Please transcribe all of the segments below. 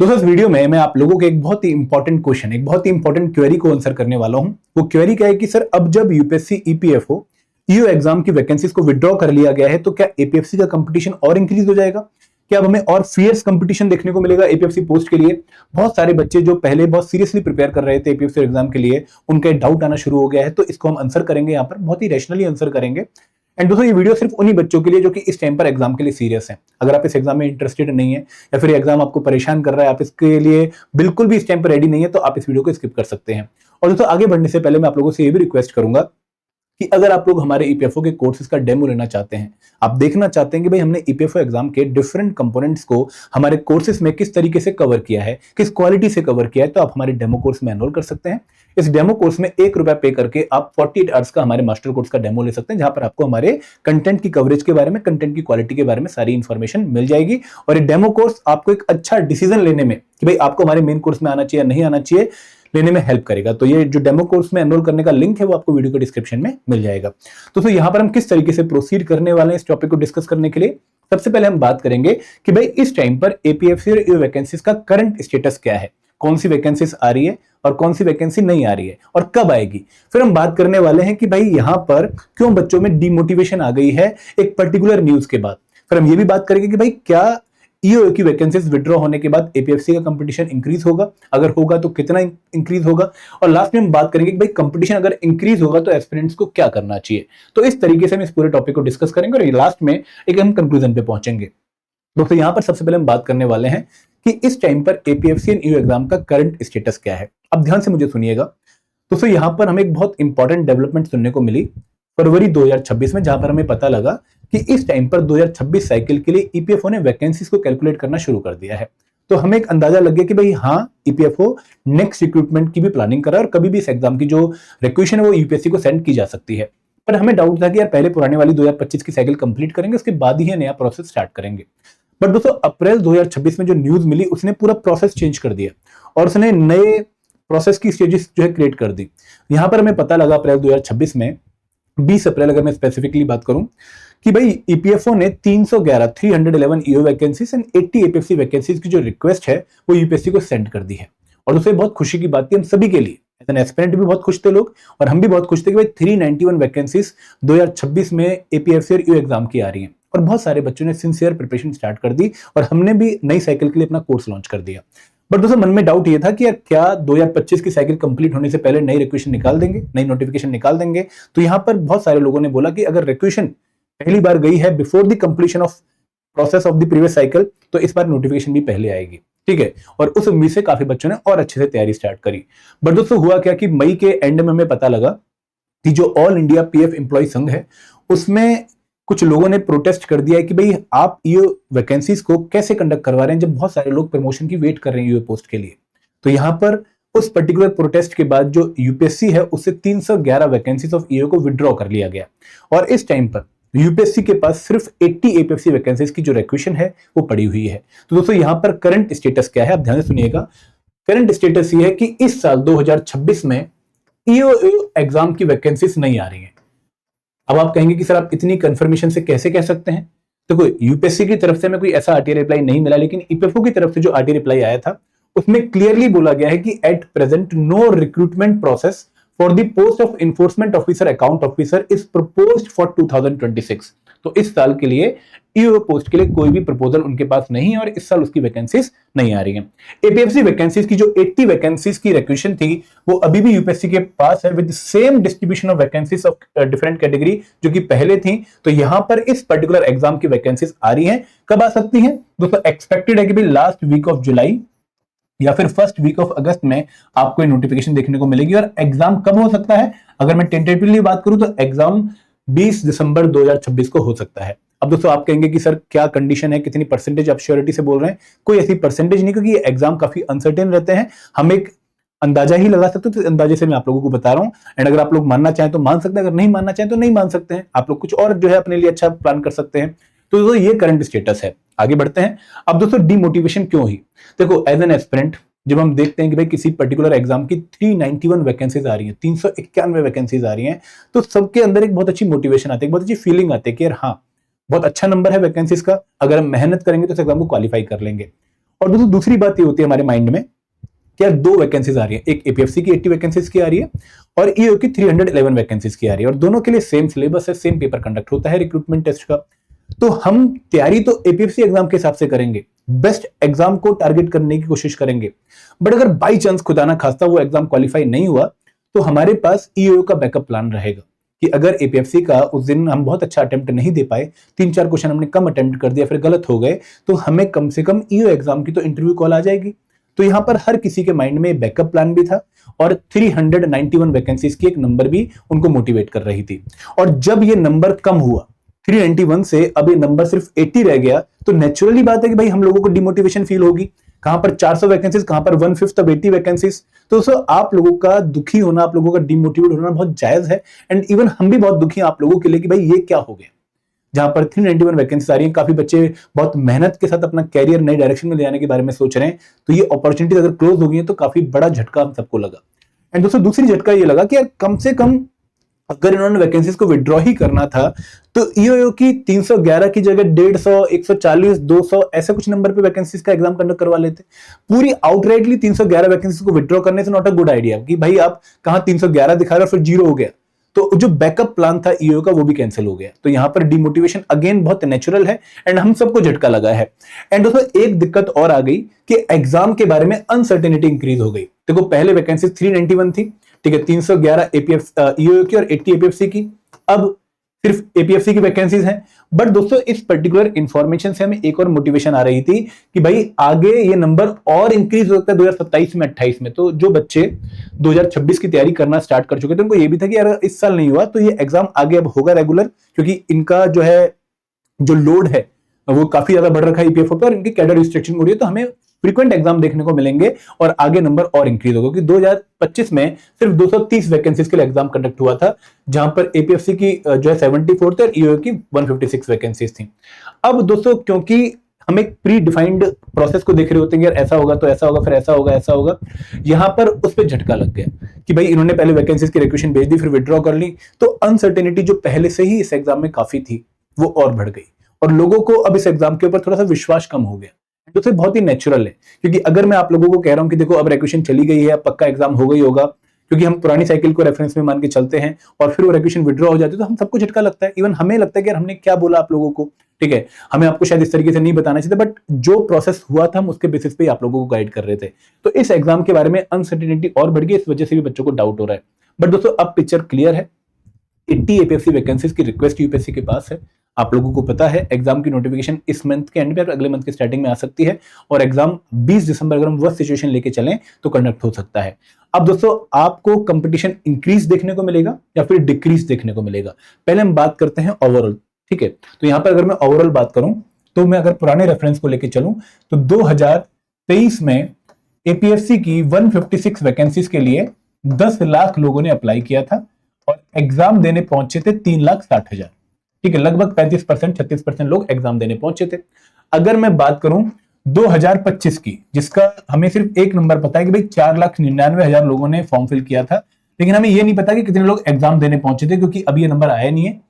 दोस्तों इस वीडियो में मैं आप लोगों के एक बहुत ही इंपॉर्टेंट क्वेश्चन, एक बहुत ही इंपॉर्टेंट क्वेरी को आंसर करने वाला हूं। वो क्वेरी क्या है कि सर अब जब यूपीएससी ईपीएफओ ईओ एग्जाम की वैकेंसीज को विड्रॉ कर लिया गया है तो क्या एपीएफसी का कंपटीशन और इंक्रीज हो जाएगा? क्या अब हमें और फियर्स कंपटीशन देखने को मिलेगा एपीएफसी पोस्ट के लिए? बहुत सारे बच्चे जो पहले बहुत सीरियसली प्रिपेयर कर रहे थे एपीएफसी एग्जाम के लिए, उनके डाउट आना शुरू हो गया है। तो इसको हम आंसर करेंगे, यहाँ पर बहुत ही रैशनली आंसर करेंगे। एंड दोस्तों ये वीडियो सिर्फ उन्हीं बच्चों के लिए जो कि इस टाइम पर एग्जाम के लिए सीरियस हैं। अगर आप इस एग्जाम में इंटरेस्टेड नहीं है या फिर एग्जाम आपको परेशान कर रहा है, आप इसके लिए बिल्कुल भी इस टाइम पर रेडी नहीं है, तो आप इस वीडियो को स्किप कर सकते हैं। और दोस्तों आगे बढ़ने से पहले मैं आप लोगों से ये भी रिक्वेस्ट करूंगा कि अगर आप लोग हमारे ईपीएफओ के कोर्सेज का डेमो लेना चाहते हैं, आप देखना चाहते हैं कि भाई हमने ईपीएफओ एग्जाम के डिफरेंट कंपोनेंट्स को हमारे कोर्सेज में किस तरीके से कवर किया है, किस क्वालिटी से कवर किया है, तो आप हमारे डेमो कोर्स में एनरोल कर सकते हैं। इस डेमो कोर्स में ₹1 पे करके आप 48 आवर्स का हमारे मास्टर कोर्स का डेमो ले सकते हैं, जहां पर आपको हमारे कंटेंट की कवरेज के बारे में, कंटेंट की क्वालिटी के बारे में सारी इंफॉर्मेशन मिल जाएगी। और ये डेमो कोर्स आपको एक अच्छा डिसीजन लेने में कि भाई आपको हमारे मेन कोर्स में आना चाहिए या नहीं आना चाहिए, लेने में हेल्प करेगा। तो ये जो डेमो कोर्स में एनरोल करने का लिंक है वो आपको वीडियो के डिस्क्रिप्शन में मिल जाएगा। तो यहाँ पर हम किस तरीके से प्रोसीड करने वाले हैं इस टॉपिक को डिस्कस करने के लिए, सबसे पहले हम बात करेंगे कि भाई इस टाइम पर एपीएफसी और ईओ वैकेंसीज का करंट स्टेटस क्या है, कौन सी वैकेंसीज आ रही है और कौन सी वैकेंसी नहीं आ रही है और कब आएगी। फिर हम बात करने वाले हैं कि भाई यहां पर क्यों बच्चों में डिमोटिवेशन आ गई है एक पर्टिकुलर न्यूज के बाद। फिर हम ये भी बात करेंगे कि भाई क्या ईओ की वैकेंसीज विड्रॉ होने के बाद एपीएफसी का कंपटीशन इंक्रीज होगा, अगर होगा तो कितना इंक्रीज होगा। और लास्ट में हम बात करेंगे कि भाई कंपटीशन अगर इंक्रीज होगा तो एस्पिरेंट्स को क्या करना चाहिए। तो इस तरीके से हम इस पूरे टॉपिक को डिस्कस करेंगे और लास्ट में एक हम कंक्लूजन पे पहुंचेंगे। दोस्तों यहां पर सबसे पहले हम बात करने वाले हैं कि इस टाइम पर एपीएफसी एंड ईओ एग्जाम का करंट स्टेटस क्या है। अब ध्यान से मुझे सुनिएगा दोस्तों, यहां पर हमें एक बहुत इंपॉर्टेंट डेवलपमेंट सुनने को मिली फरवरी 2026 में, जहां पर हमें पता लगा कि इस टाइम पर 2026 साइकिल के लिए ईपीएफओ ने वैकेंसीज को कैलकुलेट करना शुरू कर दिया है। तो हमें एक अंदाजा लग गया कि भाई हाँ, ईपीएफओ नेक्स्ट रिक्रूटमेंट की भी प्लानिंग कर रहा है और कभी भी इस एग्जाम की जो रिक्वेशन है वो यूपीएससी को सेंड की जा सकती है। पर हमें डाउट था कि यार पहले पुराने वाली 2025 की साइकिल कंप्लीट करेंगे, उसके बाद ही नया प्रोसेस स्टार्ट करेंगे। बट दोस्तों अप्रैल 2026 में जो न्यूज मिली उसने पूरा प्रोसेस चेंज कर दिया और उसने नए प्रोसेस की स्टेजेस जो है क्रिएट कर दी। यहां पर हमें पता लगा अप्रैल 2026 में 20 अप्रैल अगर मैं स्पेसिफिकली बात करूं कि भाई ईपीएफओ ने 311 EO vacancies and 80 APFC vacancies की जो रिक्वेस्ट है वो यूपीएससी को सेंड कर दी है। और दोस्तों बहुत खुशी की बात थी हम सभी के लिए, एज एन एस्पिरेंट भी बहुत खुश थे लोग और हम भी बहुत खुश थे कि भाई 391 वैकेंसीज 2026 में एपीएफसी और ईओ एग्जाम की आ रही हैं। और बहुत सारे बच्चों ने सिंसियर प्रिपरेशन स्टार्ट कर दी और हमने भी नई साइकिल के लिए अपना कोर्स लॉन्च कर दिया। बट दोस्तों मन में डाउट ये था कि यार क्या 2025 की साइकिल कंप्लीट होने से पहले नई रिक्वेशन निकाल देंगे, नई नोटिफिकेशन निकाल देंगे। तो यहां पर बहुत सारे लोगों ने बोला कि अगर रिक्वेशन पहली बार गई है before the completion of process of the previous cycle तो इस बार नोटिफिकेशन भी पहले आएगी, ठीक है। और उस उम्मीद से काफी बच्चों ने और अच्छे से तैयारी स्टार्ट करी। बट दोस्तों हुआ क्या कि मई के एंड में हमें पता लगा कि जो ऑल इंडिया पीएफ एम्प्लॉय संघ है उसमें कुछ लोगों ने प्रोटेस्ट कर दिया है कि भाई आप ये वैकेंसीज को कैसे कंडक्ट करवा रहे हैं जब बहुत सारे लोग प्रमोशन की वेट कर रहे हैं यूए पोस्ट के लिए। तो यहां पर उस पर्टिकुलर प्रोटेस्ट के बाद जो यूपीएससी है उससे 311 वैकेंसीज ऑफ ईओ को विड्रॉ कर लिया गया और इस टाइम पर यूपीएससी के पास सिर्फ 80 एपीएफसी वैकेंसीज की जो रिक्वेशन है वो पड़ी हुई है। तो दोस्तों यहां पर करंट स्टेटस क्या है, आप ध्यान से सुनिएगा। करंट स्टेटस ये है कि इस साल 2026 में ईओ एग्जाम की वैकेंसीज नहीं आ रही है। अब आप कहेंगे कि सर आप इतनी कंफर्मेशन से कैसे कह सकते हैं? तो कोई यूपीएससी की तरफ से हमें कोई ऐसा आरटीआई रिप्लाई नहीं मिला, लेकिन ईपीएफओ की तरफ से जो आरटीआई रिप्लाई आया था उसमें क्लियरली बोला गया है कि at present no recruitment process for the post of enforcement officer account officer is proposed for 2026। तो इस साल के लिए ईओ पोस्ट के लिए कोई भी प्रपोजल उनके पास नहीं है और इस साल उसकी वैकेंसीज नहीं आ रही हैं। एपीएफसी वैकेंसीज की जो 80 वैकेंसीज की रिक्वेशन थी वो अभी भी यूपीएससी के पास है with same distribution of vacancies of different category जो कि पहले थी। तो यहां पर इस पर्टिकुलर एग्जाम की वैकेंसीज आ रही हैं। कब आ सकती हैं दोस्तों? एक्सपेक्टेड है कि भाई लास्ट वीक ऑफ जुलाई या फिर फर्स्ट वीक ऑफ अगस्त में आपको नोटिफिकेशन देखने को मिलेगी। और एग्जाम कब हो सकता है? अगर मैं टेंटेटिवली बात करूं तो एग्जाम 20 दिसंबर 2026 को हो सकता है। अब दोस्तों आप कहेंगे कि सर क्या कंडीशन है, कितनी परसेंटेज आप श्योरिटी से बोल रहे हैं? कोई ऐसी परसेंटेज नहीं, क्योंकि ये एग्जाम काफी अनसर्टेन रहते हैं। हम एक अंदाजा ही लगा सकते हैं, तो अंदाजे से मैं आप लोगों को बता रहा हूं। एंड अगर आप लोग मानना चाहें तो मान सकते हैं, अगर नहीं मानना चाहें तो नहीं मान सकते हैं। आप लोग कुछ और जो है अपने लिए अच्छा प्लान कर सकते हैं। तो दोस्तों ये करंट स्टेटस है। आगे बढ़ते हैं। अब दोस्तों डिमोटिवेशन क्यों हुई? देखो एज एन एस्पिरेंट जब हम देखते हैं कि भाई किसी पर्टिकुलर एग्जाम की 391 वैकेंसीज आ रही हैं, 391 वैकेंसीज आ रही हैं, तो सबके अंदर एक बहुत अच्छी मोटिवेशन आती है, एक बहुत अच्छी फीलिंग आती है कि यार हाँ बहुत अच्छा नंबर है वैकेंसीज का, अगर हम मेहनत करेंगे तो इस एग्जाम को क्वालिफाई कर लेंगे। और दोस्तों दूसरी बात ये होती है हमारे माइंड में कि यार 2 वैकेंसीज आ रही है, एक एपीएफसी की 80 वैकेंसीज की आ रही है और ईओ की 311 वैकेंसीज की आ रही है, और दोनों के लिए सेम सिलेबस है, सेम पेपर कंडक्ट होता है रिक्रूटमेंट टेस्ट का। तो हम तैयारी तो एपीएफसी एग्जाम के हिसाब से करेंगे, बेस्ट एग्जाम को टारगेट करने की कोशिश करेंगे, बट अगर बाई चांस खुदा ना खास्ता वो एग्जाम क्वालिफाई नहीं हुआ तो हमारे पास ईओ का बैकअप प्लान रहेगा कि अगर एपीएफसी का उस दिन हम बहुत अच्छा अटेम्प्ट नहीं दे पाए, 3-4 क्वेश्चन हमने कम अटेम्प्ट कर दिया, फिर गलत हो गए, तो हमें कम से कम ईओ एग्जाम की तो इंटरव्यू कॉल आ जाएगी। तो यहां पर हर किसी के माइंड में बैकअप प्लान भी था और 391 वैकेंसीज की एक नंबर भी उनको मोटिवेट कर रही थी। और जब ये नंबर कम हुआ 391 से, अब ये नंबर सिर्फ 80 रह गया, तो नेचुरली बात है कि भाई हम लोगों को डिमोटिवेशन फील होगी। कहां पर 400 वैकेंसीज, कहां पर 1/5 ऑफ 80 वैकेंसीज। तो दोस्तों आप लोगों का दुखी होना, आप लोगों का डिमोटिवेट होना बहुत जायज है, एंड इवन हम भी बहुत दुखी हैं आप लोगों के लिए कि भाई ये क्या हो गया। जहां पर 391 वैकेंसी आ रही है, काफी बच्चे बहुत मेहनत के साथ अपना कैरियर नई डायरेक्शन में ले जाने के बारे में सोच रहे हैं, तो ये अपॉर्चुनिटीज अगर क्लोज हो गई है तो काफी बड़ा झटका हम सबको लगा। एंड दोस्तों दूसरी झटका ये लगा कि यार कम से कम अगर इन्होंने वैकेंसीज को विड्रॉ ही करना था तो ईओ की 311 की जगह 150, 140, 200 ऐसे कुछ नंबर पे वैकेंसीज का एग्जाम कंडक्ट करवा लेते। पूरी आउटराइटली 311 वैकेंसीज को विड्रॉ करने से नॉट अ गुड आइडिया कि भाई आप कहां 311 दिखा रहे हो फिर 0 हो गया, तो जो बैकअप प्लान था ईओ का वो भी कैंसिल हो गया। तो यहां पर डिमोटिवेशन अगेन बहुत नेचुरल है एंड हम सबको झटका लगा है। एंड दोस्तों एक दिक्कत और आ गई कि एग्जाम के बारे में अनसर्टेनिटी इंक्रीज हो गई। देखो पहले वैकेंसी 391 थी, ठीक है, 311 एपीएफ ईओ की और 80 एपीएफसी की, अब सिर्फ एपीएफसी की वैकेंसीज हैं। बट दोस्तों इस पर्टिकुलर इंफॉर्मेशन से हमें एक और मोटिवेशन आ रही थी कि भाई आगे ये नंबर और इंक्रीज हो सकता है 2027 में, 28 में। तो जो बच्चे 2026 की तैयारी करना स्टार्ट कर चुके थे उनको ये भी था कि यार इस साल नहीं हुआ तो ये एग्जाम आगे अब होगा रेगुलर, क्योंकि इनका जो है जो लोड है वो काफी ज्यादा बढ़ रखा है ईपीएफओ पर, इनकी कैडर रिस्ट्रिक्शन हो रही है, तो हमें फ्रीक्वेंट एग्जाम देखने को मिलेंगे और आगे नंबर और इंक्रीज होगा। क्योंकि 2025 में सिर्फ 230 वैकेंसीज के लिए एग्जाम कंडक्ट हुआ था, जहां पर एपीएफसी की जो है 74 थे और ईओ की 156 वैकेंसीज थी। अब दोस्तों क्योंकि हम एक प्री डिफाइंड प्रोसेस को देख रहे होते हैं, यार ऐसा होगा तो ऐसा होगा, फिर ऐसा होगा, ऐसा होगा, यहां पर उस पर झटका लग गया कि भाई इन्होंने पहले वैकेंसीज की रिक्वेशन भेज दी फिर विड्रॉ कर ली, तो अनसर्टेनिटी जो पहले से ही इस एग्जाम में काफी थी वो और बढ़ गई और लोगों को अब इस एग्जाम के ऊपर थोड़ा सा विश्वास कम हो गया। तो से बहुत ही नेचुरल है, क्योंकि अगर मैं आप लोगों को कह रहा हूं कि देखो अब रिक्वेशन चली गई है, अब पक्का एग्जाम हो गई होगा, क्योंकि हम पुरानी साइकिल को रेफरेंस में मान के चलते हैं और फिर वो रिक्वेशन विड्रॉ हो जाती है, तो हम सबको झटका लगता है। इवन हमें लगता है कि यार हमने क्या बोला आप लोगों को, ठीक है, हमें आपको शायद इस तरीके से नहीं बताना चाहिए, बट जो प्रोसेस हुआ था हम उसके बेसिस पे आप लोगों को गाइड कर रहे थे। तो इस एग्जाम के बारे में अनसर्टेनिटी और बढ़ गई, इस वजह से भी बच्चों को डाउट हो रहा है। बट दोस्तों अब पिक्चर क्लियर है, 80 एपीएफसी वैकेंसीज की रिक्वेस्ट यूपीएससी के पास है। आप लोगों को पता है एग्जाम की नोटिफिकेशन इस मंथ के एंड में और अगले मंथ के स्टार्टिंग में आ सकती है, और एग्जाम 20 दिसंबर अगर हम वर्स्ट सिचुएशन लेके चलें तो कंडक्ट हो सकता है। अब दोस्तों आपको कंपटीशन इंक्रीज देखने को मिलेगा या फिर डिक्रीज देखने को मिलेगा, पहले हम बात करते हैं ओवरऑल, ठीक है। तो यहां पर अगर मैं ओवरऑल बात करूं तो मैं अगर पुराने रेफरेंस को लेकर चलूं तो 2023 में एपीएफसी की 156 वैकेंसीज के लिए 10 लाख लोगों ने अप्लाई किया था और एग्जाम देने पहुंचे थे 3,60,000, ठीक है, लगभग 35%, 36% लोग एग्जाम देने पहुंचे थे। अगर मैं बात करूं 2025 की, जिसका हमें सिर्फ एक नंबर पता है कि भाई 4,99,000 लोगों ने फॉर्म फिल किया था, लेकिन हमें यह नहीं पता कि कितने लोग एग्जाम देने पहुंचे थे, क्योंकि अभी ये नंबर आया नहीं है।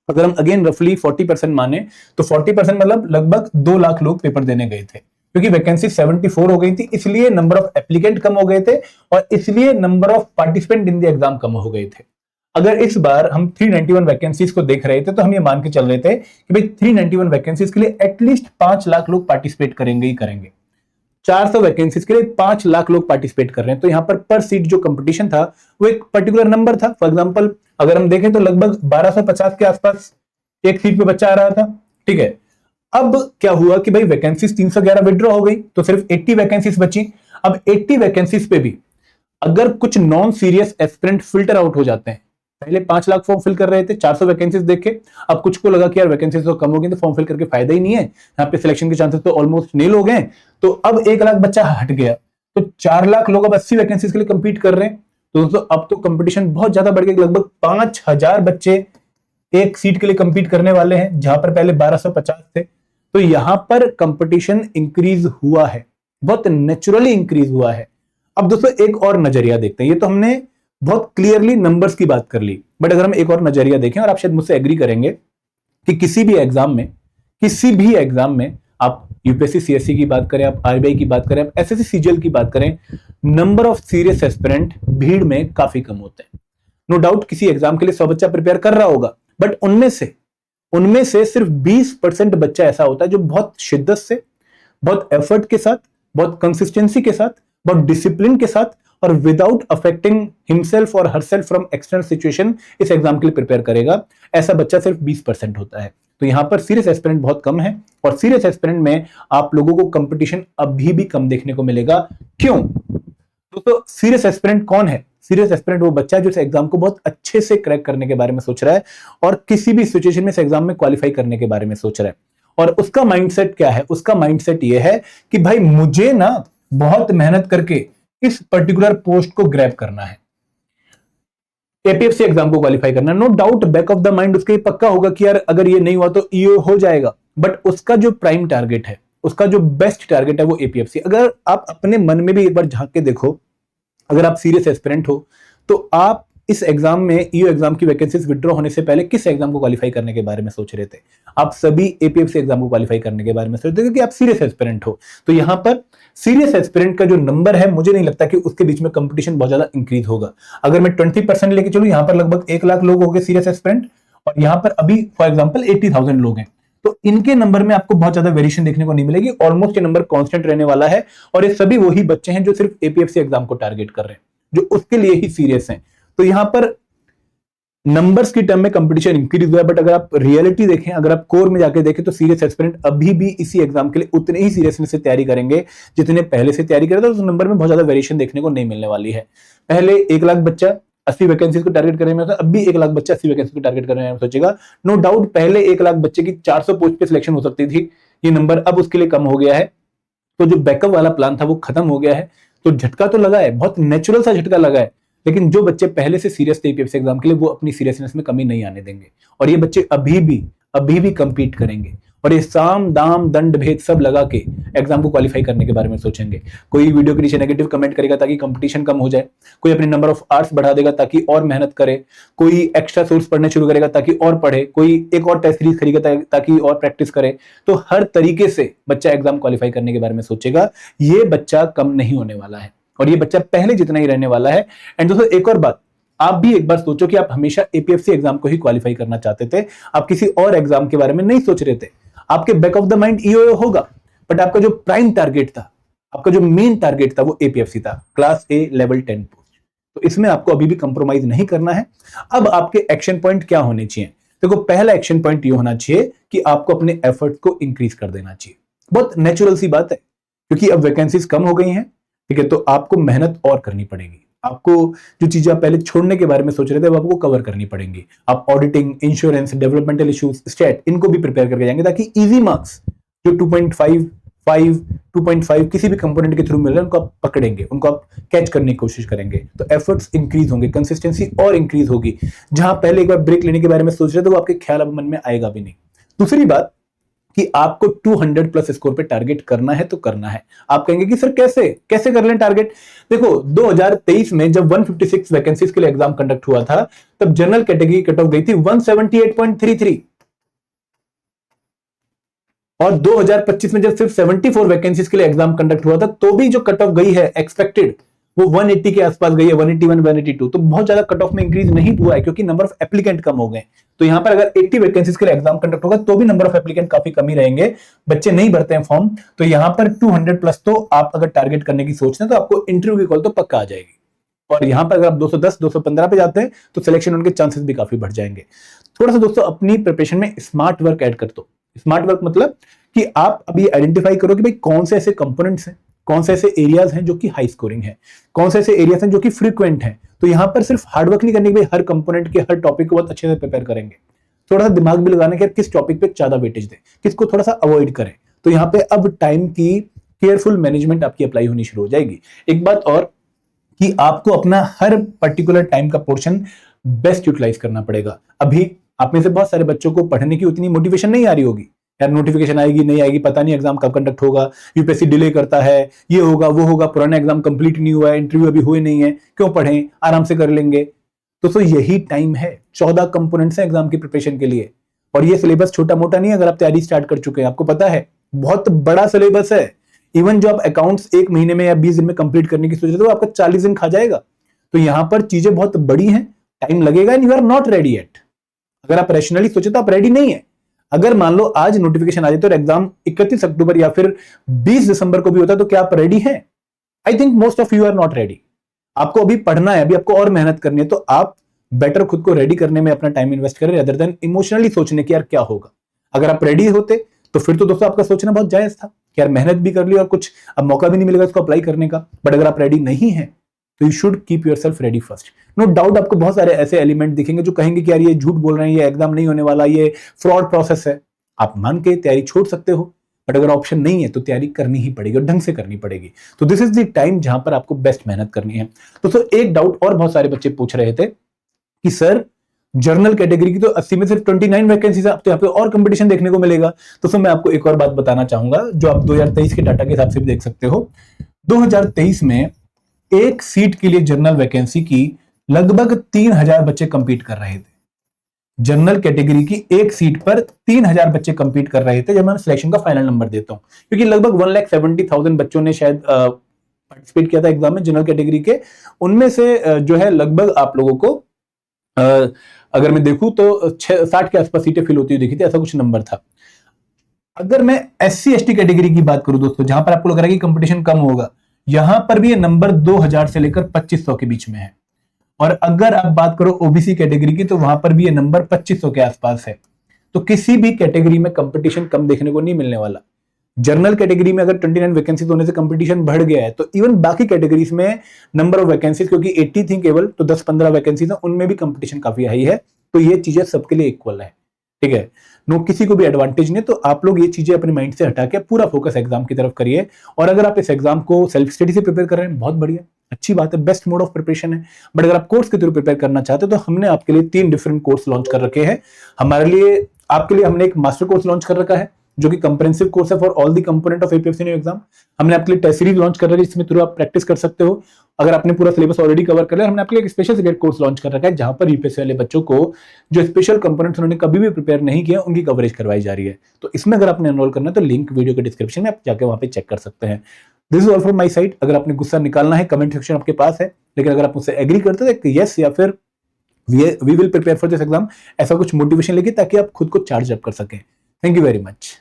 अगर हम अगेन रफली 40% माने तो 40% मतलब लगभग 2 लाख लोग पेपर देने गए थे, क्योंकि वैकेंसी 74 हो गई थी, इसलिए नंबर ऑफ एप्लीकेंट कम हो गए थे और इसलिए number of participant in the exam कम हो गए थे। अगर इस बार हम 391 वैकेंसीज को देख रहे थे तो हम ये मान के चल रहे थे कि भाई 391 वैकेंसीज के लिए एटलीस्ट 5 लाख लोग पार्टिसिपेट करेंगे ही करेंगे। 400 वैकेंसीज के लिए 5 लाख लोग पार्टिसिपेट कर रहे हैं, तो यहां पर सीट जो कंपटीशन था वो एक पर्टिकुलर नंबर था। फॉर एग्जांपल अगर हम देखें तो लगभग 1250 के आसपास एक सीट पे बच्चा आ रहा था, ठीक है। अब क्या हुआ कि भाई वैकेंसीज 311 विड्रॉ हो गई तो सिर्फ 80 वैकेंसीज बची। अब 80 वैकेंसीज पे भी अगर कुछ non serious aspirant filter out हो जाते हैं, पहले 5 लाख फॉर्म फिल कर रहे थे, 400 वैकेंसीज देखे, अब कुछ को लगा कि यार वैकेंसीज तो कम हो गई तो फॉर्म फिल करके फायदा ही नहीं है, यहाँ पे सिलेक्शन के चांसेस तो ऑलमोस्ट नील हो गए, तो अब 1 लाख बच्चा हट गया, तो 4 लाख लोग अब 80 वैकेंसीज के लिए कंपीट कर रहे हैं। तो दोस्तों अब तो कंपटीशन बहुत ज्यादा बढ़ गया, लगभग 5,000 बच्चे एक सीट के लिए कंपीट करने वाले हैं, जहां पर पहले 1250 थे। तो यहां पर कंपटीशन इंक्रीज हुआ है, बहुत नेचुरली इंक्रीज हुआ है। अब दोस्तों एक और नजरिया देखते हैं, ये तो हमने बहुत क्लियरली नंबर्स की बात कर ली, बट अगर हम एक और नजरिया देखें, और आप शायद मुझसे एग्री करेंगे कि किसी भी एग्जाम में आप यूपीएससी सीएससी की बात करें, आप आरबीआई की बात करें, आप एसएससी सीजीएल की बात करें, नंबर ऑफ सीरियस एस्पिरेंट भीड़ में काफी कम होते हैं। नो डाउट किसी एग्जाम के लिए 100 बच्चा प्रिपेयर कर रहा होगा, बट उनमें से सिर्फ 20% बच्चा ऐसा होता है जो बहुत शिद्दत से, बहुत एफर्ट के साथ, बहुत कंसिस्टेंसी के साथ, बहुत डिसिप्लिन के साथ और विदाउट अफेक्टिंग हिमसेल्फ और हरसेल्फ फ्रॉम एक्सटर्नल सिचुएशन इस एग्जाम के लिए प्रिपेयर करेगा। ऐसा बच्चा सिर्फ 20% होता है। तो यहां पर सीरियस एस्पिरेंट बहुत कम है और सीरियस एस्पिरेंट में आप लोगों को कंपटीशन अभी भी कम देखने को मिलेगा। क्यों? तो सीरियस एस्पिरेंट कौन है? सीरियस एस्पिरेंट वो बच्चा है जो इस एग्जाम को बहुत अच्छे से क्रैक करने के बारे में सोच रहा है और किसी भी सिचुएशन में इस एग्जाम में क्वालिफाई करने के बारे में सोच रहा है। और उसका माइंडसेट क्या है? उसका माइंडसेट ये है कि भाई मुझे ना बहुत मेहनत करके इस पर्टिकुलर पोस्ट को ग्रैब करना है, एपीएफसी एग्जाम को क्वालिफाई करना है। No doubt back of the mind उसके पक्का होगा कि यार अगर ये नहीं हुआ तो ईओ हो जाएगा, बट उसका जो प्राइम टारगेट है, उसका जो बेस्ट टारगेट है वो एपीएफसी। अगर आप अपने मन में भी एक बार झांक के देखो, अगर आप सीरियस एस्पिरेंट हो तो आप इस एग्जाम में ईओ एग्जाम की वैकेंसीज विड्रॉ होने से पहले किस एग्जाम को क्वालिफाई करने के बारे में सोच रहे थे? आप सभी एपीएफसी एग्जाम को क्वालिफाई करने के बारे में सोच रहे थे क्योंकि आप सीरियस एस्पिरेंट हो। तो यहां पर सीरियस एस्पिरेंट का जो नंबर है, मुझे नहीं लगता कि उसके बीच में कंपटीशन बहुत ज्यादा इंक्रीज होगा। अगर मैं 20% लेके चलूं, यहां पर लगभग 1 लाख लोग हो गए सीरियस एस्पिरेंट और यहां पर अभी फॉर एग्जाम्पल 80,000 लोग हैं, तो इनके नंबर में आपको बहुत ज्यादा वेरिएशन देखने को नहीं मिलेगी। ऑलमोस्ट ये नंबर कांस्टेंट रहने वाला है और ये सभी वही बच्चे हैं जो सिर्फ एपीएफसी एग्जाम को टारगेट कर रहे हैं, जो उसके लिए ही सीरियस हैं। तो यहां पर नंबर्स की टर्म में कंपटीशन इंक्रीज हुआ है, बट अगर आप रियलिटी देखें, अगर आप कोर में जाके देखें तो सीरियस एस्पिरेंट अभी भी इसी एग्जाम के लिए उतने ही सीरियसनेस से तैयारी करेंगे जितने पहले से तैयारी करे थे। उस नंबर में बहुत ज्यादा वेरिएशन देखने को नहीं मिलने वाली है। पहले 1 लाख बच्चा 80 वैकेंसीज को टारगेट करने में होता, अब भी 1 लाख बच्चा 80 वैकेंसी को टारगेट करने में सोचेगा। नो डाउट पहले 1 लाख बच्चे की 400 पोस्ट पे सिलेक्शन हो सकती थी, ये नंबर अब उसके लिए कम हो गया है। तो जो बैकअप वाला प्लान था वो खत्म हो गया है। तो झटका तो लगा है, बहुत नेचुरल सा झटका लगा है, लेकिन जो बच्चे पहले से सीरियस थे एपीएफसी एग्जाम के लिए वो अपनी सीरियसनेस में कमी नहीं आने देंगे और ये बच्चे अभी भी कंपीट करेंगे और ये साम दाम दंड भेद सब लगा के एग्जाम को क्वालिफाई करने के बारे में सोचेंगे। कोई वीडियो के नीचे नेगेटिव कमेंट करेगा ताकि कंपटीशन कम हो जाए, कोई अपने नंबर ऑफ आवर्स बढ़ा देगा ताकि और मेहनत करे, कोई एक्स्ट्रा सोर्स पढ़ने शुरू करेगा ताकि और पढ़े, कोई एक और टेस्ट सीरीज खरीदेगा ताकि और प्रैक्टिस करे। तो हर तरीके से बच्चा एग्जाम क्वालिफाई करने के बारे में सोचेगा। ये बच्चा कम नहीं होने वाला है और ये बच्चा पहले जितना ही रहने वाला है। एंड दोस्तों एक और बात, आप भी एक बार सोचो कि आप हमेशा एपीएफसी एग्जाम को ही क्वालिफाई करना चाहते थे, आप किसी और एग्जाम के बारे में नहीं सोच रहे थे। आपके back of the mind EO होगा, बट आपका जो प्राइम टारगेट था, आपका जो मेन टारगेट था वो एपीएफसी था, क्लास ए लेवल 10 पोस्ट। तो इसमें आपको अभी भी कंप्रोमाइज नहीं करना है। अब आपके एक्शन पॉइंट क्या होने चाहिए? देखो पहला एक्शन पॉइंट ये होना चाहिए कि आपको अपने एफर्ट को इंक्रीज कर देना चाहिए। बहुत नेचुरल सी बात है क्योंकि अब वैकेंसीज कम हो गई हैं, ठीक है, तो आपको मेहनत और करनी पड़ेगी। आपको जो चीजें आप पहले छोड़ने के बारे में सोच रहे थे वो आपको कवर करनी पड़ेंगी। आप auditing, insurance, developmental issues, state, इनको भी प्रिपेयर करके जाएंगे ताकि इजी मार्क्स जो 2.5, 2.5 किसी भी कंपोनेंट के थ्रू मिल रहे हैं उनको आप पकड़ेंगे, उनको आप कैच करने की कोशिश करेंगे। तो एफर्ट्स इंक्रीज होंगे, कंसिस्टेंसी और इंक्रीज होगी। जहां पहले एक बार ब्रेक लेने के बारे में सोच रहे थे वो आपके ख्याल अब मन में आएगा भी नहीं। दूसरी बात कि आपको 200 प्लस स्कोर पे टारगेट करना है तो करना है। आप कहेंगे कि सर कैसे कर लें टारगेट? देखो 2023 में जब 156 वैकेंसीज के लिए एग्जाम कंडक्ट हुआ था तब जनरल कैटेगरी कट ऑफ गई थी 178.33 और 2025 में जब सिर्फ 74 वैकेंसीज के लिए एग्जाम कंडक्ट हुआ था तो भी जो कट ऑफ गई है एक्सपेक्टेड वो 180 के आसपास गई है, 181, 182। तो बहुत ज्यादा कट ऑफ में इंक्रीज नहीं हुआ है क्योंकि नंबर ऑफ एप्लीकेंट कम हो गए। तो यहां पर अगर 80 वैकेंसीज के लिए एग्जाम कंडक्ट होगा तो भी नंबर ऑफ एप्लीकेंट काफी कम ही रहेंगे, बच्चे नहीं भरते हैं फॉर्म। तो यहां पर 200 प्लस तो आप अगर टारगेट करने की सोचते हैं तो आपको इंटरव्यू की कॉल तो पक्का आ जाएगी। और यहां पर अगर आप 210, 215 पे जाते हैं तो सिलेक्शन उनके चांसेस भी काफी बढ़ जाएंगे। थोड़ा सा दोस्तों अपनी प्रिपरेशन में स्मार्ट वर्क ऐड कर दो। स्मार्ट वर्क मतलब कि आप अभी आइडेंटिफाई करो कि भाई कौन से ऐसे कंपोनेंट्स हैं, कौन से ऐसे एरियाज हैं जो कि हाई स्कोरिंग है, कौन से ऐसे एरियाज हैं जो कि फ्रीक्वेंट हैं। तो यहां पर सिर्फ हार्ड वर्क नहीं करने की, हर कंपोनेंट के हर टॉपिक को बहुत अच्छे से प्रिपेयर करेंगे। थोड़ा सा दिमाग भी लगाने के किस टॉपिक पे ज्यादा वेटेज दें, किसको थोड़ा सा अवॉइड करें। तो यहां पे अब टाइम की केयरफुल मैनेजमेंट आपकी अप्लाई होनी शुरू हो जाएगी। एक बात और कि आपको अपना हर पर्टिकुलर टाइम का पोर्शन बेस्ट यूटिलाइज करना पड़ेगा। अभी आप में से बहुत सारे बच्चों को पढ़ने की उतनी मोटिवेशन नहीं आ रही होगी, यार नोटिफिकेशन आएगी नहीं आएगी पता नहीं, एग्जाम कब कंडक्ट होगा, यूपीएससी डिले करता है, ये होगा वो होगा, पुराना एग्जाम कंप्लीट नहीं हुआ है, इंटरव्यू अभी हुए नहीं है, क्यों पढ़ें, आराम से कर लेंगे। तो यही टाइम है। 14 कंपोनेंट्स हैं एग्जाम की प्रिपरेशन के लिए और ये सिलेबस छोटा मोटा नहीं है। अगर आप तैयारी स्टार्ट कर चुके हैं, आपको पता है बहुत बड़ा सिलेबस है। इवन जो आप अकाउंट्स 1 महीने में या 20 दिन में कंप्लीट करने की सोच रहे थे, वो आपका 40 दिन खा जाएगा। तो यहां पर चीजें बहुत बड़ी हैं, टाइम लगेगा and you are not ready yet. अगर आप रैशनली सोचे तो आप रेडी नहीं है। अगर मान लो आज नोटिफिकेशन आ जाए तो एग्जाम 31 अक्टूबर या फिर 20 दिसंबर को भी होता, तो क्या आप रेडी हैं? I think most of you are not ready. आपको अभी पढ़ना है, अभी आपको और मेहनत करनी है, तो आप बेटर खुद को रेडी करने में अपना टाइम इन्वेस्ट करें अदर देन इमोशनली सोचने की यार क्या होगा। अगर आप रेडी होते तो फिर तो दोस्तों आपका सोचना बहुत जायज था कि यार मेहनत भी कर ली और कुछ अब मौका भी नहीं मिलेगा इसको अप्लाई करने का। बट अगर आप रेडी नहीं है तो you should keep yourself ready first. No doubt आपको बहुत सारे ऐसे एलिमेंट दिखेंगे जो कहेंगे कि यार ये झूठ बोल रहे हैं, ये एग्जाम नहीं होने वाला, ये फ्रॉड प्रोसेस है। आप मान के तैयारी छोड़ सकते हो, बट अगर ऑप्शन नहीं है तो तैयारी करनी ही पड़ेगी और ढंग से करनी पड़ेगी। तो दिस इज द टाइम जहां पर आपको बेस्ट मेहनत करनी है। तो सर एक डाउट और बहुत सारे बच्चे पूछ रहे थे कि सर जर्नल कैटेगरी की तो 80 में सिर्फ 29 वैकेंसीज है, तो यहाँ पे और कंपटीशन देखने को मिलेगा। तो सर मैं आपको एक और बात बताना चाहूंगा जो आप 2023 के डाटा के हिसाब से भी देख सकते हो। 2023 में एक सीट के लिए जनरल वैकेंसी की लगभग 3000 बच्चे कंपीट कर रहे थे। जनरल कैटेगरी की एक सीट पर 3000 बच्चे कंपीट कर रहे थे जब मैं सिलेक्शन का फाइनल नंबर देता हूं, क्योंकि लगभग 1,70,000 बच्चों ने शायद पार्टिसिपेट किया था एग्जाम में जनरल कैटेगरी के। उनमें से जो है लगभग आप लोगों को अगर मैं देखूं तो 60 के आसपास सीटें फिल होती हुई दिखी थी, ऐसा कुछ नंबर था। अगर मैं SC ST कैटेगरी की बात करूं दोस्तों, जहां पर आपको लग रहा है कि कंपटीशन कम होगा, यहां पर भी ये नंबर 2000 से लेकर 2500 के बीच में है। और अगर आप बात करो OBC कैटेगरी की तो वहां पर भी ये नंबर 2500 के आसपास है। तो किसी भी कैटेगरी में कंपटीशन कम देखने को नहीं मिलने वाला। जनरल कैटेगरी में अगर 29 वैकेंसीज होने से कंपटीशन बढ़ गया है, तो इवन बाकी कैटेगरीज में नंबर ऑफ वैकेंसीज, क्योंकि 80 थी केवल, तो 10-15 वैकेंसीज है, उनमें भी कंपटीशन काफी हाई है। तो ये चीजें सबके लिए इक्वल है, ठीक है। नो किसी को भी एडवांटेज नहीं। तो आप लोग ये चीजें अपने माइंड से हटा के पूरा फोकस एग्जाम की तरफ करिए। और अगर आप इस एग्जाम को सेल्फ स्टडी से प्रिपेयर कर रहे हैं, बहुत बढ़िया, अच्छी बात है, बेस्ट मोड ऑफ प्रिपरेशन है। बट अगर आप कोर्स के थ्रू प्रिपेयर करना चाहते हो तो हमने आपके लिए 3 डिफरेंट कोर्स लॉन्च कर रखे हैं। हमारे लिए आपके लिए हमने एक मास्टर कोर्स लॉन्च कर रखा है जो कि कंप्रेहेंसिव कोर्स है for all the component of APFC new exam. हमने आपके लिए टेस्ट सीरीज लॉन्च कर रखी है जिसमें थ्रू आप प्रैक्टिस कर सकते हो। अगर आपने पूरा सिलेबस ऑलरेडी कवर कर लिया, हमने आपके लिए एक स्पेशल सिलेक्ट कोर्स लॉन्च कर रखा है जहां पर UPSC वाले बच्चों को जो स्पेशल कंपोनेंट्स उन्होंने कभी भी प्रिपेयर नहीं किया उनकी कवरेज करवाई जा रही है। तो इसमें अगर आपने एनरोल करना है तो लिंक वीडियो के डिस्क्रिप्शन में आप जाकर वहां पे चेक कर सकते हैं। This is all from my side. अगर आपने गुस्सा निकालना है कमेंट सेक्शन आपके पास है, लेकिन अगर आप मुझसे एग्री करते हो तो यस या फिर we will prepare for this exam, ऐसा कुछ मोटिवेशन लेके ताकि आप खुद को चार्ज अप कर सकें। Thank you very much.